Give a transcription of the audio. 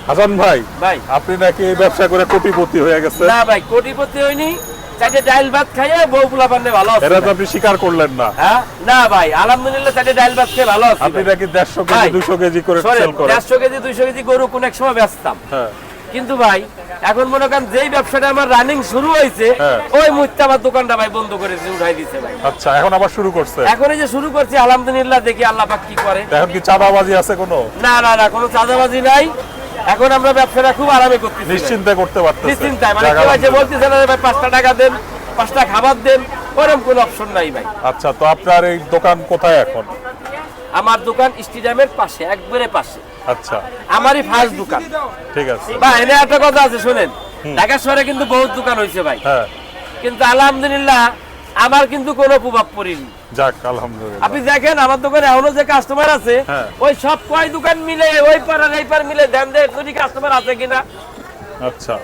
হাসান ভাই, ভাই আপনি নাকি এই ব্যবসা করে কোটিপতি হয়ে গেছেন? না ভাই, কোটিপতি হইনি, চারটে ডাল ভাত খাইয়ে বউ পোলা পান্নে ভালো আছে। এটা তো আপনি স্বীকার করলেন না। হ্যাঁ না ভাই, আলহামদুলিল্লাহ চারটে ডাল ভাত খেয়ে ভালো আছি। আপনি নাকি 150 ভাই, কেজি 200 কেজি করে সেল করেন। 150 কেজি 200 কেজি গরু কোন এক সময় বেচতাম। হ্যাঁ, কিন্তু ভাই এখন মনে করেন যেই ব্যবসাটা আমার রানিং শুরু হয়েছে, হ্যাঁ। ওই মুহূর্তে আমার দোকানটা ভাই বন্ধ করে উঠাই দিছে ভাই। আচ্ছা, এখন আবার শুরু করছে। এখন এই যে শুরু করছি, আলহামদুলিল্লাহ, দেখি আল্লাহ পাক কি করে। এখন কি চাঁদাবাজি আছে কোনো? না না না, কোনো চাঁদাবাজি নাই। এখন আমরা ব্যবসাটা খুব আরামে করতেছি, নিশ্চিন্তে করতে পারতেছেন? নিশ্চিন্তায়। মানে কেউ এসে বলতেছে না যে ভাই 5টা টাকা দেন, 5টা খাবার দেন, ওরকম কোনো অপশন নাই ভাই। আচ্ছা, তো আপনার এই দোকান কোথায় এখন? আমার দোকান স্টেডিয়ামের পাশে, একবারে পাশে। আচ্ছা, আমারই ফার্স্ট দোকান ঠিক আছে। ভাই। এনে একটা কথা আছে শুনেন, ঢাকা শহরে কিন্তু বহুত দোকান হয়েছে ভাই, হ্যাঁ, কিন্তু আলহামদুলিল্লাহ আমার কিন্তু কোনো প্রভাব পড়েনি। যাক আলহামদুলিল্লাহ। আপনি দেখেন আমার দোকানে এখনো যে কাস্টমার আছে, হ্যাঁ। ওই সব কয় দোকান মিলে, ওই পার আর এই পার মিলে ধ্যান দেয় যদি কাস্টমার আছে কিনা। আচ্ছা।